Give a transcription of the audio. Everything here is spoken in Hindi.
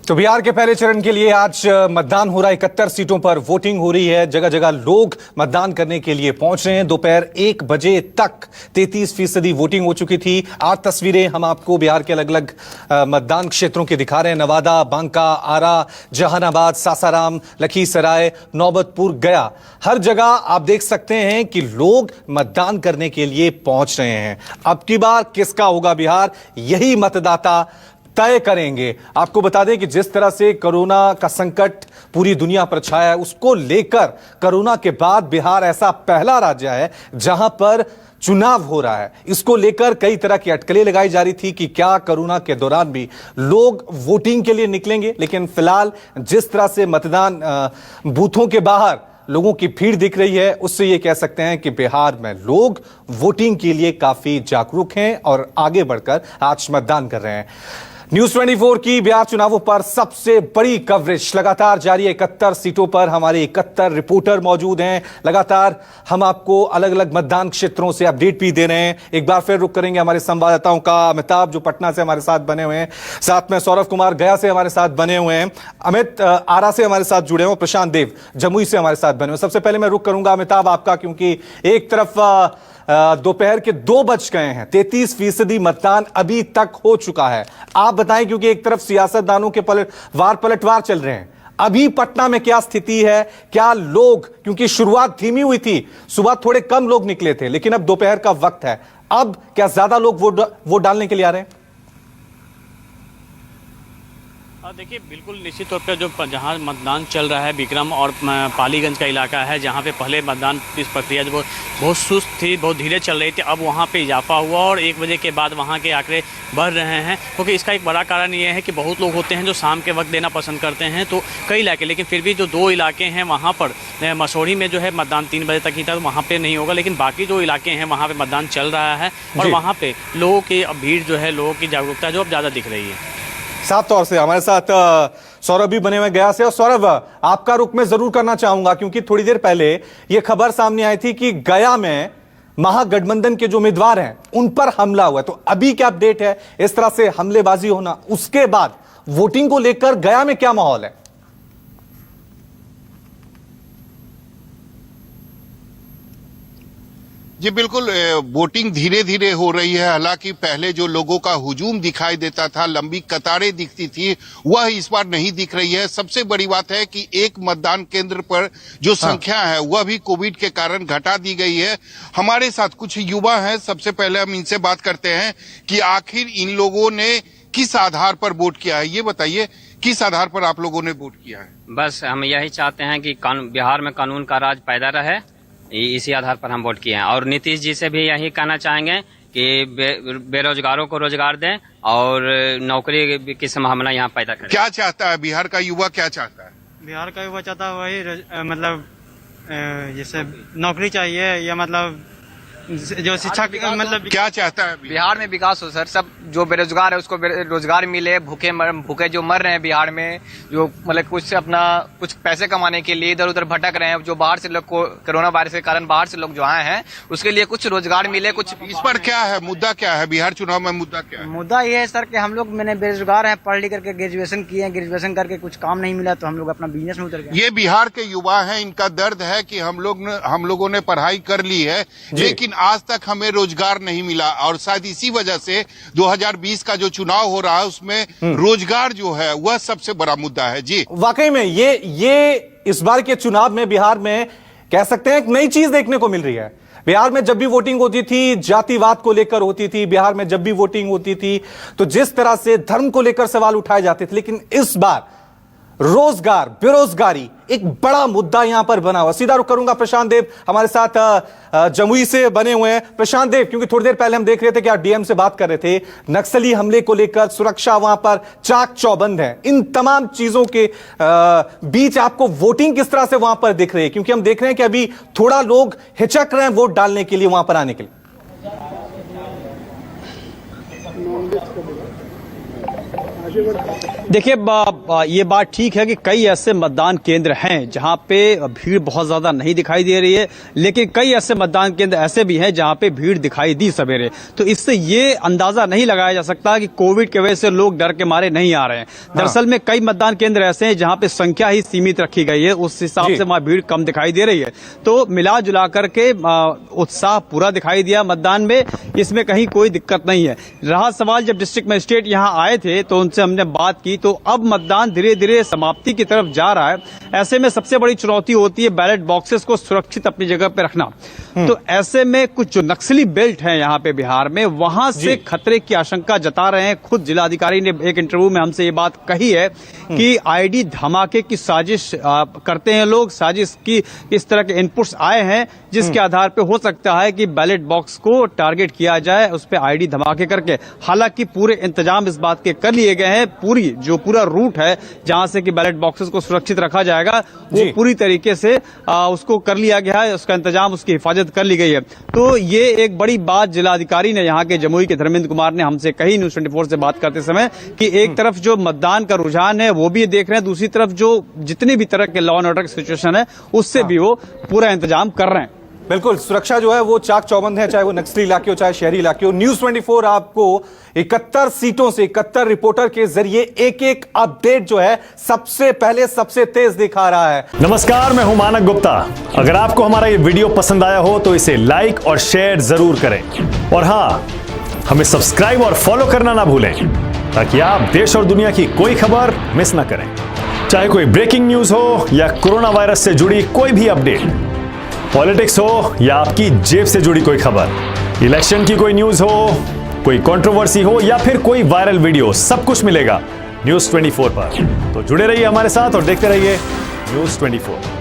तो बिहार के पहले चरण के लिए आज मतदान हो रहा है। 71 सीटों पर वोटिंग हो रही है। जगह जगह लोग मतदान करने के लिए पहुंच रहे हैं। दोपहर 1 बजे तक 33% वोटिंग हो चुकी थी। 8 तस्वीरें हम आपको बिहार के अलग अलग मतदान क्षेत्रों की दिखा रहे हैं। नवादा, बांका, आरा, जहानाबाद, सासाराम, लखीसराय, नौबतपुर, गया, हर जगह आप देख सकते हैं कि लोग मतदान करने के लिए पहुंच रहे हैं। अब की बार किसका होगा बिहार, यही मतदाता तय करेंगे। आपको बता दें कि जिस तरह से कोरोना का संकट पूरी दुनिया पर छाया है, उसको लेकर कोरोना के बाद बिहार ऐसा पहला राज्य है जहां पर चुनाव हो रहा है। इसको लेकर कई तरह की अटकलें लगाई जा रही थी कि क्या कोरोना के दौरान भी लोग वोटिंग के लिए निकलेंगे, लेकिन फिलहाल जिस तरह से मतदान बूथों के बाहर लोगों की भीड़ दिख रही है, उससे यह कह सकते हैं कि बिहार में लोग वोटिंग के लिए काफी जागरूक हैं और आगे बढ़कर आज मतदान कर रहे हैं। न्यूज 24 की बिहार चुनावों पर सबसे बड़ी कवरेज लगातार जारी है। 71 सीटों पर हमारे 71 रिपोर्टर मौजूद हैं। लगातार हम आपको अलग अलग मतदान क्षेत्रों से अपडेट भी दे रहे हैं। एक बार फिर रुक करेंगे हमारे संवाददाताओं का, अमिताभ जो पटना से हमारे साथ बने हुए हैं, साथ में सौरभ कुमार गया से हमारे साथ बने हुए हैं, अमित आरा से हमारे साथ जुड़े हुए, प्रशांत देव जमुई से हमारे साथ बने हुए। सबसे पहले मैं रुक करूंगा अमिताभ आपका, क्योंकि एक तरफ दोपहर के 2 बज गए हैं, 33% मतदान अभी तक हो चुका है। आप बताएं, क्योंकि एक तरफ सियासतदानों के पलटवार चल रहे हैं, अभी पटना में क्या स्थिति है? क्या लोग, क्योंकि शुरुआत धीमी हुई थी, सुबह थोड़े कम लोग निकले थे, लेकिन अब दोपहर का वक्त है, अब क्या ज्यादा लोग वोट डालने के लिए आ रहे हैं? देखिए, बिल्कुल निश्चित तौर पर जो जहां मतदान चल रहा है विक्रम और पालीगंज का इलाका है, जहां पे पहले मतदान की प्रक्रिया जो बहुत सुस्त थी, बहुत धीरे चल रही थी, अब वहां पे इजाफा हुआ और 1 बजे के बाद वहां के आंकड़े बढ़ रहे हैं। क्योंकि इसका एक बड़ा कारण ये है कि बहुत लोग होते हैं जो शाम के वक्त देना पसंद करते हैं, तो कई इलाके, लेकिन फिर भी जो 2 इलाके हैं वहाँ पर मसौढ़ी में जो है मतदान 3 बजे तक ही था, तो वहाँ पर नहीं होगा, लेकिन बाकी जो इलाके हैं वहाँ पर मतदान चल रहा है और वहाँ पर लोगों की भीड़ जो है, लोगों की जागरूकता जो अब ज़्यादा दिख रही है। साफ तौर से हमारे साथ सौरभ भी बने हुए गया से। और सौरभ, आपका रुख मैं जरूर करना चाहूंगा, क्योंकि थोड़ी देर पहले यह खबर सामने आई थी कि गया में महागठबंधन के जो उम्मीदवार हैं उन पर हमला हुआ। तो अभी क्या अपडेट है? इस तरह से हमलेबाजी होना, उसके बाद वोटिंग को लेकर गया में क्या माहौल है? जी बिल्कुल, वोटिंग धीरे धीरे हो रही है। हालांकि पहले जो लोगों का हुजूम दिखाई देता था, लंबी कतारें दिखती थी, वह इस बार नहीं दिख रही है। सबसे बड़ी बात है कि एक मतदान केंद्र पर जो संख्या है वह भी कोविड के कारण घटा दी गई है। हमारे साथ कुछ युवा हैं, सबसे पहले हम इनसे बात करते हैं कि आखिर इन लोगों ने किस आधार पर वोट किया है। ये बताइए, किस आधार पर आप लोगों ने वोट किया है? बस हम यही चाहते हैं कि बिहार में कानून का राज पैदा रहे, इसी आधार पर हम वोट किए हैं। और नीतीश जी से भी यही कहना चाहेंगे कि बेरोजगारों को रोजगार दें और नौकरी की संभावना यहाँ पैदा करें। क्या चाहता है बिहार का युवा, क्या चाहता है? बिहार का युवा चाहता है वही, मतलब जैसे नौकरी चाहिए, या मतलब जो शिक्षा, मतलब क्या चाहता है बिहार में विकास हो सर। सब जो बेरोजगार है उसको रोजगार मिले, भूखे जो मर रहे हैं बिहार में, जो मतलब कुछ अपना कुछ पैसे कमाने के लिए इधर उधर भटक रहे हैं, जो बाहर से लोग को कोरोना वायरस के कारण बाहर से लोग जो आए हैं, उसके लिए कुछ रोजगार मिले। कुछ इस पर क्या है मुद्दा, क्या है बिहार चुनाव में मुद्दा क्या है? मुद्दा ये है सर कि हम लोग मैंने बेरोजगार हैं, पढ़ लिख करके ग्रेजुएशन किए हैं, ग्रेजुएशन करके कुछ काम नहीं मिला तो हम लोग अपना बिजनेस में उतर गए। ये बिहार के युवा हैं, इनका दर्द है कि हम लोगों ने पढ़ाई कर ली है, लेकिन आज तक हमें रोजगार नहीं मिला, और शायद इसी वजह से 2020 का जो चुनाव हो रहा है उसमें रोजगार जो है वह सबसे बड़ा मुद्दा है। जी वाकई में ये इस बार के चुनाव में बिहार में कह सकते हैं एक नई चीज देखने को मिल रही है। बिहार में जब भी वोटिंग होती थी जातिवाद को लेकर होती थी, बिहार में जब भी वोटिंग होती थी तो जिस तरह से धर्म को लेकर सवाल उठाए जाते थे, लेकिन इस बार रोजगार, बेरोजगारी एक बड़ा मुद्दा यहां पर बना हुआ। सीधा रुख करूंगा प्रशांत देव हमारे साथ जमुई से बने हुए हैं। प्रशांत देव, क्योंकि थोड़ी देर पहले हम देख रहे थे कि आप डीएम से बात कर रहे थे, नक्सली हमले को लेकर सुरक्षा वहां पर चाक चौबंद है, इन तमाम चीजों के बीच आपको वोटिंग किस तरह से वहां पर दिख रही है? क्योंकि हम देख रहे हैं कि अभी थोड़ा लोग हिचक रहे हैं वोट डालने के लिए, वहां पर आने के लिए। देखिए ये बात ठीक है कि कई ऐसे मतदान केंद्र हैं जहां पे भीड़ बहुत ज्यादा नहीं दिखाई दे रही है, लेकिन कई ऐसे मतदान केंद्र ऐसे भी हैं जहां पे भीड़ दिखाई दी सवेरे। तो इससे ये अंदाजा नहीं लगाया जा सकता कि कोविड की वजह से लोग डर के मारे नहीं आ रहे हैं। दरअसल में कई मतदान केंद्र ऐसे हैं जहां पे संख्या ही सीमित रखी गई है, उस हिसाब से वहां भीड़ कम दिखाई दे रही है। तो मिला जुला करके उत्साह पूरा दिखाई दिया मतदान में, इसमें कहीं कोई दिक्कत नहीं है। रहा सवाल जब डिस्ट्रिक्ट मजिस्ट्रेट यहाँ आए थे तो उनसे हमने बात की, तो अब मतदान धीरे धीरे समाप्ति की तरफ जा रहा है। ऐसे में सबसे बड़ी चुनौती होती है बैलेट बॉक्सेस को सुरक्षित अपनी जगह पे रखना। तो ऐसे में कुछ जो नक्सली बेल्ट हैं यहाँ पे बिहार में, वहां से खतरे की आशंका जता रहे हैं। खुद जिलाधिकारी ने एक इंटरव्यू में हमसे ये बात कही है कि आईडी धमाके की साजिश करते हैं लोग, साजिश की इस तरह के इनपुट्स आए हैं जिसके आधार पे हो सकता है कि बैलेट बॉक्स को टारगेट किया जाए, उस पर आईडी धमाके करके। हालांकि पूरे इंतजाम इस बात के कर लिए गए हैं, पूरा रूट है जहां से कि बैलेट बॉक्सेस को सुरक्षित रखा जाएगा वो पूरी तरीके से उसको कर लिया गया है, उसका इंतजाम, उसकी हिफाजत कर ली गई है। तो ये एक बड़ी बात जिलाधिकारी ने यहाँ के जमुई के धर्मेंद्र कुमार ने हमसे कही न्यूज़ 24 से बात करते समय, कि एक तरफ जो मतदान का रुझान है वो भी देख रहे हैं, दूसरी तरफ जो जितनी भी तरह के लॉ एंड ऑर्डर की सिचुएशन है उससे भी वो पूरा इंतजाम कर रहे हैं। बिल्कुल, सुरक्षा जो है वो चाक चौबंद है, चाहे वो नक्सली इलाके हो चाहे शहरी इलाके हो। न्यूज़ 24 आपको 71 सीटों से 71 रिपोर्टर के जरिए एक एक अपडेट जो है सबसे पहले सबसे तेज दिखा रहा है। नमस्कार, मैं हूं मानक गुप्ता। अगर आपको हमारा ये वीडियो पसंद आया हो तो इसे लाइक और शेयर जरूर करें, और हाँ, हमें सब्सक्राइब और फॉलो करना ना भूलें ताकि आप देश और दुनिया की कोई खबर मिस ना करें। चाहे कोई ब्रेकिंग न्यूज हो या कोरोना वायरस से जुड़ी कोई भी अपडेट, पॉलिटिक्स हो या आपकी जेब से जुड़ी कोई खबर, इलेक्शन की कोई न्यूज हो, कोई कंट्रोवर्सी हो या फिर कोई वायरल वीडियो, सब कुछ मिलेगा न्यूज़ 24 पर। तो जुड़े रहिए हमारे साथ और देखते रहिए न्यूज़ 24।